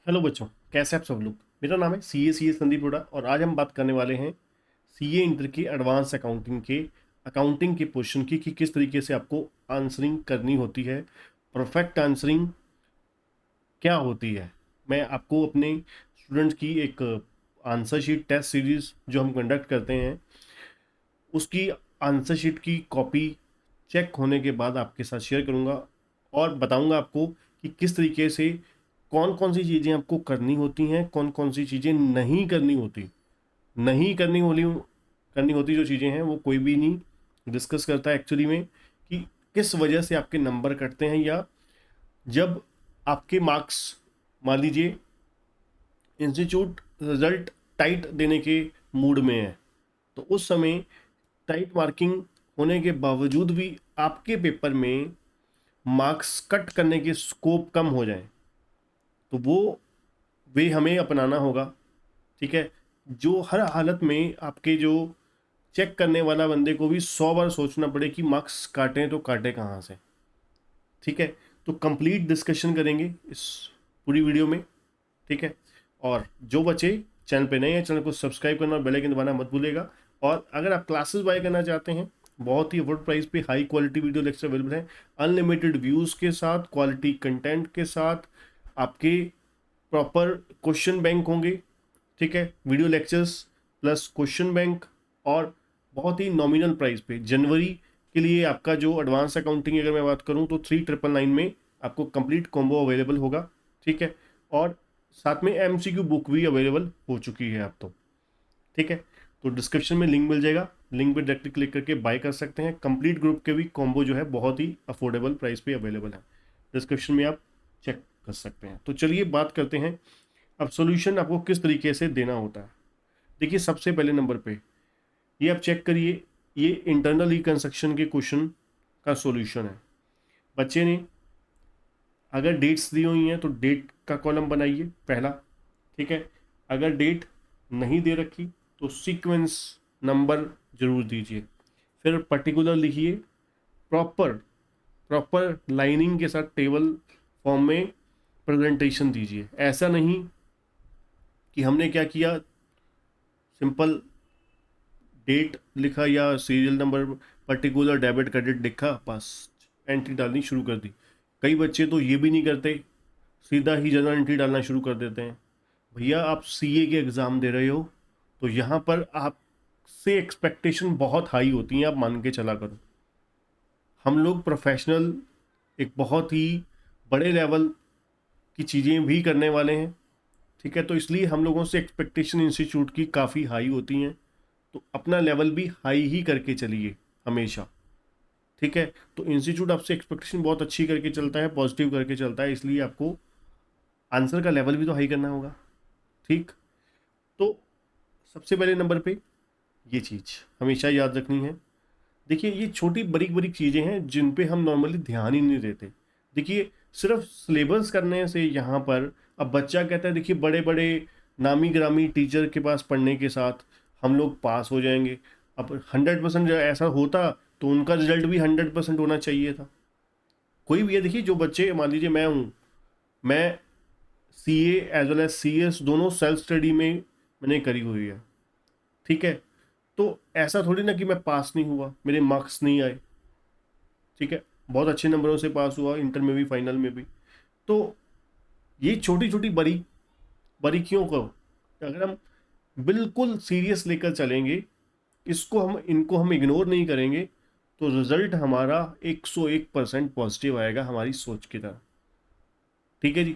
Hello बच्चों, कैसे आप सब लोग। मेरा नाम है सी ए संदीप रोड़ा और आज हम बात करने वाले हैं सीए इंटर की एडवांस अकाउंटिंग के पोर्शन की कि किस तरीके से आपको आंसरिंग करनी होती है। परफेक्ट आंसरिंग क्या होती है। मैं आपको अपने स्टूडेंट्स की एक आंसर शीट टेस्ट सीरीज जो हम कंडक्ट करते हैं उसकी आंसर शीट की कॉपी चेक होने के बाद आपके साथ शेयर करूंगा और बताऊंगा आपको कि किस तरीके से कौन कौन सी चीज़ें आपको करनी होती हैं, कौन कौन सी चीज़ें नहीं करनी होती। नहीं करनी होती जो चीज़ें हैं वो कोई भी नहीं डिस्कस करता है एक्चुअली में, कि किस वजह से आपके नंबर कटते हैं, या जब आपके मार्क्स मान लीजिए इंस्टीट्यूट रिजल्ट टाइट देने के मूड में है तो उस समय टाइट मार्किंग होने के बावजूद भी आपके पेपर में मार्क्स कट करने के स्कोप कम हो जाए तो वो वे हमें अपनाना होगा। ठीक है, जो हर हालत में आपके जो चेक करने वाला बंदे को भी 100 बार सोचना पड़े कि मार्क्स काटें तो काटे कहाँ से। ठीक है, तो कंप्लीट डिस्कशन करेंगे इस पूरी वीडियो में। ठीक है, और जो बच्चे चैनल पे नए हैं चैनल को सब्सक्राइब करना और बेल आइकन दबाना मत भूलिएगा। और अगर आप क्लासेस बाय करना चाहते हैं, बहुत ही अफोर्ड प्राइस पे high quality video lecture available है, अनलिमिटेड व्यूज़ के साथ, क्वालिटी कंटेंट के साथ, आपके प्रॉपर क्वेश्चन बैंक होंगे। ठीक है, video lectures plus question bank, और बहुत ही नॉमिनल प्राइस पे। जनवरी के लिए आपका जो एडवांस अकाउंटिंग अगर मैं बात करूं तो 3999 में आपको कंप्लीट कॉम्बो अवेलेबल होगा। ठीक है, और साथ में एमसीक्यू बुक भी अवेलेबल हो चुकी है अब तो। ठीक है, तो डिस्क्रिप्शन में लिंक मिल जाएगा, लिंक पे डायरेक्टली क्लिक करके बाय कर सकते हैं। कंप्लीट ग्रुप के भी कॉम्बो जो है बहुत ही अफोर्डेबल प्राइस पे अवेलेबल है, डिस्क्रिप्शन में आप चेक कर सकते हैं। तो चलिए बात करते हैं अब सॉल्यूशन आपको किस तरीके से देना होता है। देखिए, सबसे पहले नंबर पे ये आप चेक करिए, ये इंटरनल रिकंस्ट्रक्शन के क्वेश्चन का सॉल्यूशन है। बच्चे ने अगर डेट्स दी हुई हैं तो डेट का कॉलम बनाइए पहला। ठीक है, अगर डेट नहीं दे रखी तो सीक्वेंस नंबर जरूर दीजिए। फिर पर्टिकुलर लिखिए, प्रॉपर प्रॉपर लाइनिंग के साथ टेबल फॉर्म में प्रेजेंटेशन दीजिए। ऐसा नहीं कि हमने क्या किया, सिंपल डेट लिखा या serial number particular debit credit लिखा, बस एंट्री डालनी शुरू कर दी। कई बच्चे तो ये भी नहीं करते, सीधा ही जनरल एंट्री डालना शुरू कर देते हैं। भैया, आप सीए के एग्ज़ाम दे रहे हो तो यहाँ पर आपसे एक्सपेक्टेशन बहुत हाई होती हैं, आप मान के चला करो। हम लोग प्रोफेशनल एक बहुत ही बड़े लेवल की चीज़ें भी करने वाले हैं। ठीक है, तो इसलिए हम लोगों से एक्सपेक्टेशन इंस्टीट्यूट की काफ़ी हाई होती हैं, तो अपना लेवल भी हाई ही करके चलिए हमेशा। ठीक है, तो इंस्टीट्यूट आपसे एक्सपेक्टेशन बहुत अच्छी करके चलता है, पॉजिटिव करके चलता है, इसलिए आपको आंसर का लेवल भी तो हाई करना होगा। ठीक, तो सबसे पहले नंबर पे ये चीज़ हमेशा याद रखनी है। देखिए, ये छोटी बारीक बारीक चीज़ें हैं जिन पे हम नॉर्मली ध्यान ही नहीं देते। देखिए, सिर्फ सिलेबस करने से यहाँ पर अब बच्चा कहता है देखिए बड़े बड़े नामी ग्रामी टीचर के पास पढ़ने के साथ हम लोग पास हो जाएंगे। अब 100% ऐसा होता तो उनका रिजल्ट भी 100% होना चाहिए था। कोई भी है, देखिए जो बच्चे, मान लीजिए मैं हूँ, मैं CA as well as CS दोनों सेल्फ स्टडी में मैंने करी हुई है। ठीक है, तो ऐसा थोड़ी ना कि मैं पास नहीं हुआ, मेरे मार्क्स नहीं आए। ठीक है, बहुत अच्छे नंबरों से पास हुआ, इंटर में भी फाइनल में भी। तो ये छोटी छोटी बारीकियों को अगर हम बिल्कुल सीरियस लेकर चलेंगे, इनको हम इग्नोर नहीं करेंगे, तो रिजल्ट हमारा 101% पॉजिटिव आएगा हमारी सोच की तरह। ठीक है जी,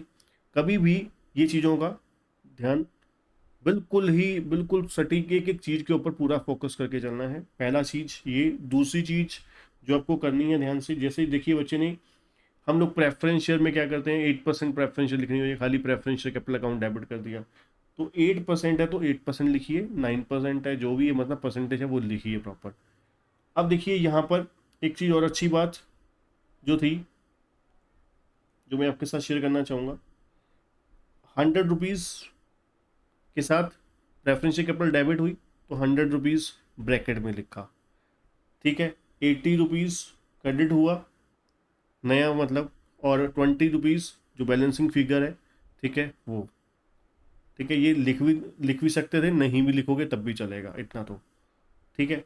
कभी भी ये चीज़ों का ध्यान बिल्कुल सटीक एक एक चीज़ के ऊपर पूरा फोकस करके चलना है। पहला चीज़ ये। दूसरी चीज़ जो आपको करनी है ध्यान से, जैसे देखिए बच्चे ने, हम लोग प्रेफरेंस शेयर में क्या करते हैं, 8% प्रेफरेंस शेयर लिखनी है, खाली preference share capital account debit कर दिया। तो 8% है तो 8% लिखिए, 9% है जो भी है, मतलब परसेंटेज है वो लिखिए प्रॉपर। अब देखिए यहाँ पर एक चीज़ और अच्छी बात जो थी, जो मैं आपके साथ शेयर करना चाहूँगा, 100 रुपीज़ के साथ प्रेफरेंस शेयर कैपिटल डेबिट हुई तो 100 रुपीज़ ब्रैकेट में लिखा। ठीक है, 80 रुपीज़ क्रेडिट हुआ नया मतलब, और 20 रुपीज़ जो बैलेंसिंग फिगर है, ठीक है, वो ठीक है, ये लिख भी सकते थे, नहीं भी लिखोगे तब भी चलेगा, इतना तो ठीक है।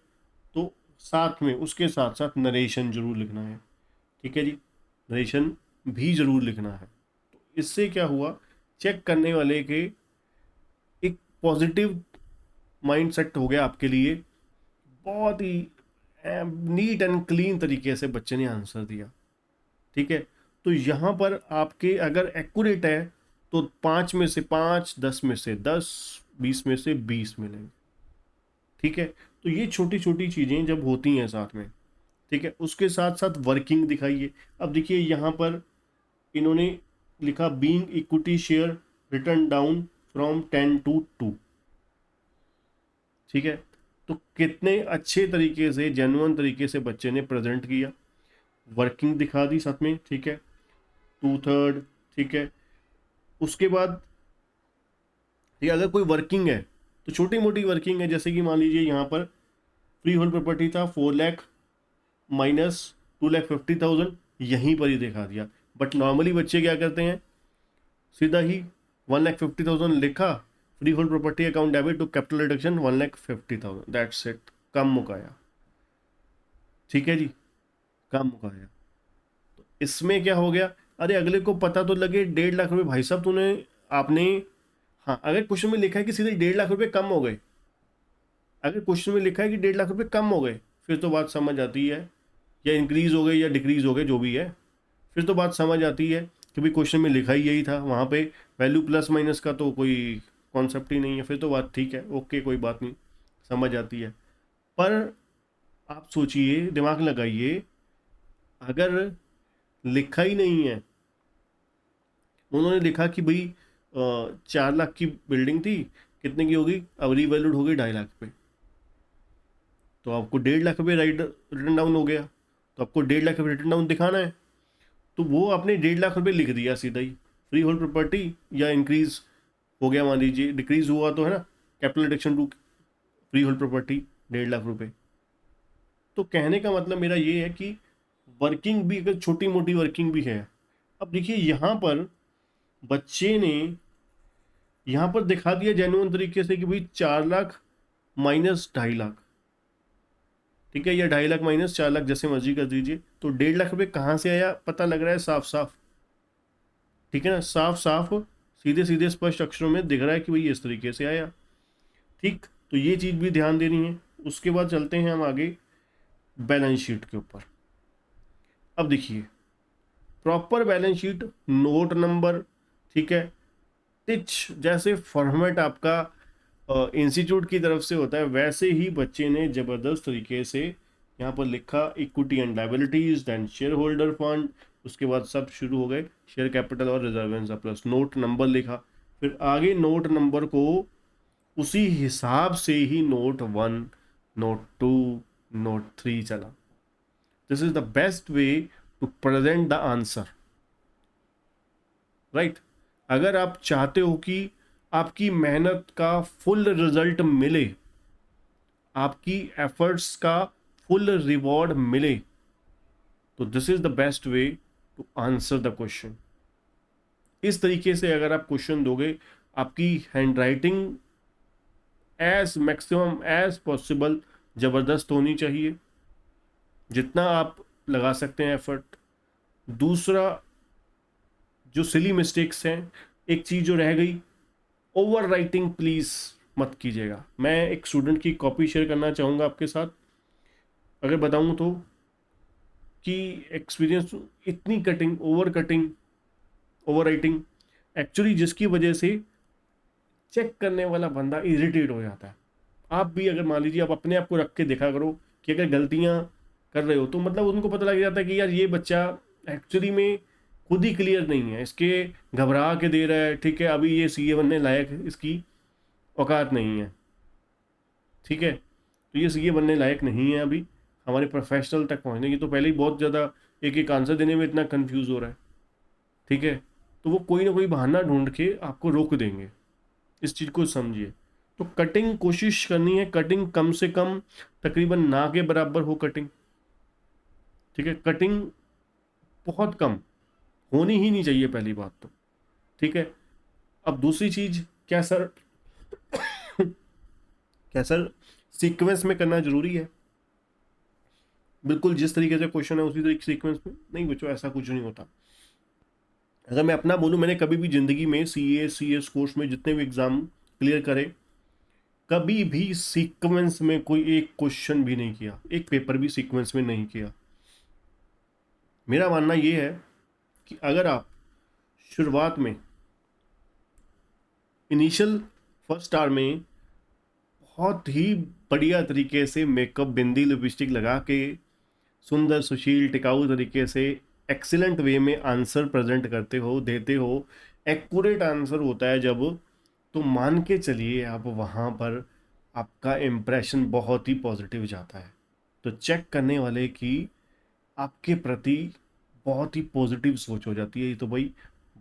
तो साथ में उसके साथ साथ नरेशन जरूर लिखना है, ठीक है जी, नरेशन भी जरूर लिखना है। तो इससे क्या हुआ, चेक करने वाले के एक पॉजिटिव माइंड सेट हो गया आपके लिए, बहुत ही नीट एंड क्लीन तरीके से बच्चे ने आंसर दिया, ठीक है। तो यहाँ पर आपके अगर एक्यूरेट है तो 5 में से 5, 10 में से 10, 20 में से 20 मिलेंगे, ठीक है। तो ये छोटी छोटी चीज़ें जब होती हैं साथ में, ठीक है, उसके साथ साथ वर्किंग दिखाइए। अब देखिए यहाँ पर इन्होंने लिखा being equity share return down from 10 to 2, ठीक है। तो कितने अच्छे तरीके से, जेन्युइन तरीके से बच्चे ने प्रेजेंट किया, वर्किंग दिखा दी साथ में, ठीक है, 2/3, ठीक है। उसके बाद ये अगर कोई वर्किंग है तो छोटी मोटी वर्किंग है, जैसे कि मान लीजिए यहाँ पर फ्री होल्ड प्रॉपर्टी था 4 लाख माइनस 2,50,000, यहीं पर ही दिखा दिया। बट नॉर्मली बच्चे क्या करते हैं, सीधा ही 1,50,000 लिखा, free hold property account debit to capital reduction 1,50,000, that's it, कम मुकाया, ठीक है जी, कम मुकाया। तो इसमें क्या हो गया, अरे अगले को पता तो लगे 1.5 लाख रुपए, भाई साहब तूने, आपने, हाँ अगर क्वेश्चन में लिखा है कि सीधे 1.5 लाख रुपए कम हो गए, अगर क्वेश्चन में लिखा है कि 1.5 लाख रुपए कम हो गए, फिर तो बात समझ आती है, या इंक्रीज हो गए या डिक्रीज हो गए जो भी है, फिर तो बात समझ आती है कि भाई क्वेश्चन में लिखा ही यही था, वहाँ पे वैल्यू प्लस माइनस का तो कोई कॉन्सेप्ट ही नहीं है, फिर तो बात ठीक है, ओके, कोई बात नहीं, समझ आती है। पर आप सोचिए, दिमाग लगाइए, अगर लिखा ही नहीं है, उन्होंने लिखा कि भाई 4 लाख की बिल्डिंग थी, कितने की होगी, अब रीवैल्यूड हो गई 2.5 लाख पे, तो आपको 1.5 लाख रुपये रिटर्न डाउन हो गया, तो आपको 1.5 लाख रुपये रिटर्न डाउन दिखाना है, तो वो आपने 1.5 लाख रुपये लिख दिया सीधा ही, फ्री होल्ड प्रॉपर्टी या इंक्रीज हो गया, मान लीजिए डिक्रीज हुआ तो है ना, capital reduction to free hold property 1.5 lakh रुपये। तो कहने का मतलब मेरा ये है कि वर्किंग भी, अगर छोटी मोटी वर्किंग भी है, अब देखिए यहाँ पर बच्चे ने यहाँ पर दिखा दिया जेन्युइन तरीके से कि भाई 4 लाख माइनस 2.5 लाख, ठीक है, या 2.5 लाख माइनस 4 लाख, जैसे मर्जी कर दीजिए। तो 1.5 लाख रुपये कहाँ से आया पता लग रहा है साफ साफ, ठीक है ना, साफ साफ सीधे सीधे स्पष्ट अक्षरों में दिख रहा है कि भाई इस तरीके से आया, ठीक। तो ये चीज़ भी ध्यान देनी है। उसके बाद चलते हैं हम आगे बैलेंस शीट के ऊपर। अब देखिए, proper balance sheet, note number, ठीक है, टिच, जैसे फॉर्मेट आपका इंस्टीट्यूट की तरफ से होता है, वैसे ही बच्चे ने ज़बरदस्त तरीके से यहाँ पर लिखा equity and liabilities, then shareholder fund, उसके बाद सब शुरू हो गए, शेयर कैपिटल और reserve and surplus, note number लिखा, फिर आगे नोट नंबर को उसी हिसाब से ही नोट 1, नोट 2, नोट 3 चला। This is the best way to present the answer, right. अगर आप चाहते हो कि आपकी मेहनत का फुल रिजल्ट मिले, आपकी एफर्ट्स का फुल रिवॉर्ड मिले, तो this is the best way to answer the question. इस तरीके से अगर आप क्वेश्चन दोगे, आपकी handwriting as maximum as possible ज़बरदस्त होनी चाहिए, जितना आप लगा सकते हैं एफर्ट। दूसरा, जो सिली मिस्टेक्स हैं, एक चीज़ जो रह गई, ओवर राइटिंग प्लीज़ मत कीजिएगा। मैं एक स्टूडेंट की कॉपी शेयर करना चाहूँगा आपके साथ, अगर बताऊँ तो, कि एक्सपीरियंस, इतनी कटिंग, ओवर राइटिंग, एक्चुअली जिसकी वजह से चेक करने वाला बंदा इरिटेट हो जाता है। आप भी अगर मान लीजिए, आप अपने आप को रख के देखा करो कि अगर गलतियाँ कर रहे हो तो मतलब उनको पता लग जाता है कि यार ये बच्चा एक्चुअली में खुद ही क्लियर नहीं है, इसके घबरा के दे रहा है, ठीक है, अभी ये सीए बनने लायक इसकी औकात नहीं है, ठीक है, तो ये सीए बनने लायक नहीं है अभी, हमारे प्रोफेशनल तक पहुंचने की, तो पहले ही बहुत ज़्यादा एक एक आंसर देने में इतना कंफ्यूज हो रहा है, ठीक है। तो वो कोई ना कोई बहाना ढूंढ के आपको रोक देंगे, इस चीज़ को समझिए। तो कटिंग कोशिश करनी है, कटिंग कम से कम, तकरीबन ना के बराबर हो कटिंग, ठीक है, कटिंग बहुत कम होनी ही नहीं चाहिए, पहली बात तो, ठीक है। अब दूसरी चीज़ क्या सर क्या सर सीक्वेंस में करना जरूरी है? बिल्कुल जिस तरीके से क्वेश्चन है उसी तरीके सीक्वेंस में नहीं बच्चों, ऐसा कुछ नहीं होता। अगर मैं अपना बोलूं, मैंने कभी भी जिंदगी में CA CS कोर्स में जितने भी एग्जाम क्लियर करे, कभी भी सीक्वेंस में कोई एक क्वेश्चन भी नहीं किया, एक पेपर भी सीक्वेंस में नहीं किया। मेरा मानना यह है कि अगर आप शुरुआत में इनिशियल फर्स्ट आवर में बहुत ही बढ़िया तरीके से मेकअप, बिंदी, लिपस्टिक लगा के सुंदर सुशील टिकाऊ तरीके से एक्सीलेंट वे में आंसर प्रेजेंट करते हो, देते हो, एक्यूरेट आंसर होता है जब, तो मान के चलिए आप वहाँ पर आपका इम्प्रेशन बहुत ही पॉजिटिव जाता है। तो चेक करने वाले की आपके प्रति बहुत ही पॉजिटिव सोच हो जाती है, ये तो भाई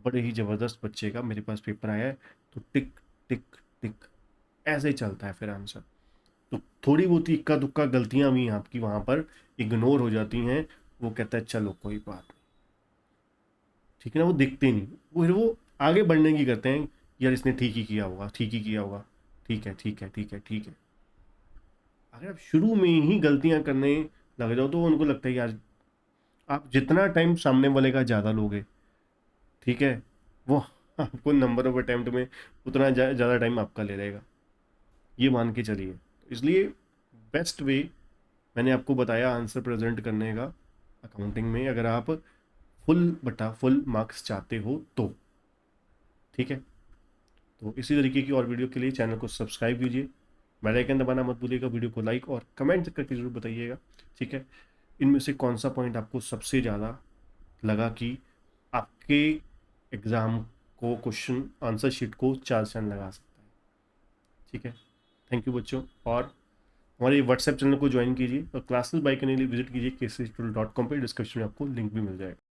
बड़े ही ज़बरदस्त बच्चे का मेरे पास पेपर आया है, तो टिक टिक टिक ऐसे ही चलता है फिर आंसर। तो थोड़ी बहुत इक्का दुक्का गलतियां भी आपकी वहां पर इग्नोर हो जाती हैं। वो कहता है चलो कोई बात नहीं, ठीक है ना, वो दिखते नहीं, वो फिर वो आगे बढ़ने की करते हैं, यार इसने ठीक ही किया होगा, ठीक ही किया होगा, ठीक है ठीक है ठीक है ठीक है। अगर आप शुरू में ही गलतियां करने लग जाओ तो उनको लगता है यार आप जितना टाइम सामने वाले का ज़्यादा लोगे, ठीक है, वो आपको नंबर ऑफ अटेम्प्ट में उतना ज़्यादा टाइम आपका ले लेगा, ये मान के चलिए। इसलिए बेस्ट वे मैंने आपको बताया आंसर प्रेजेंट करने का अकाउंटिंग में, अगर आप फुल बटा फुल मार्क्स चाहते हो तो, ठीक है। तो इसी तरीके की और वीडियो के लिए चैनल को सब्सक्राइब कीजिए, बेल आइकन दबाना मत भूलिएगा, वीडियो को लाइक और कमेंट करके जरूर बताइएगा, ठीक है। इनमें से कौन सा पॉइंट आपको सबसे ज़्यादा लगा कि आपके एग्ज़ाम को, क्वेश्चन आंसर शीट को 4 चांद लगा सकता है, ठीक है। थैंक यू बच्चों, और हमारे व्हाट्सएप चैनल को ज्वाइन कीजिए और क्लासेस बाय करने के लिए विजिट कीजिए kcstudio.com पे, डिस्क्रिप्शन में आपको लिंक भी मिल जाएगा।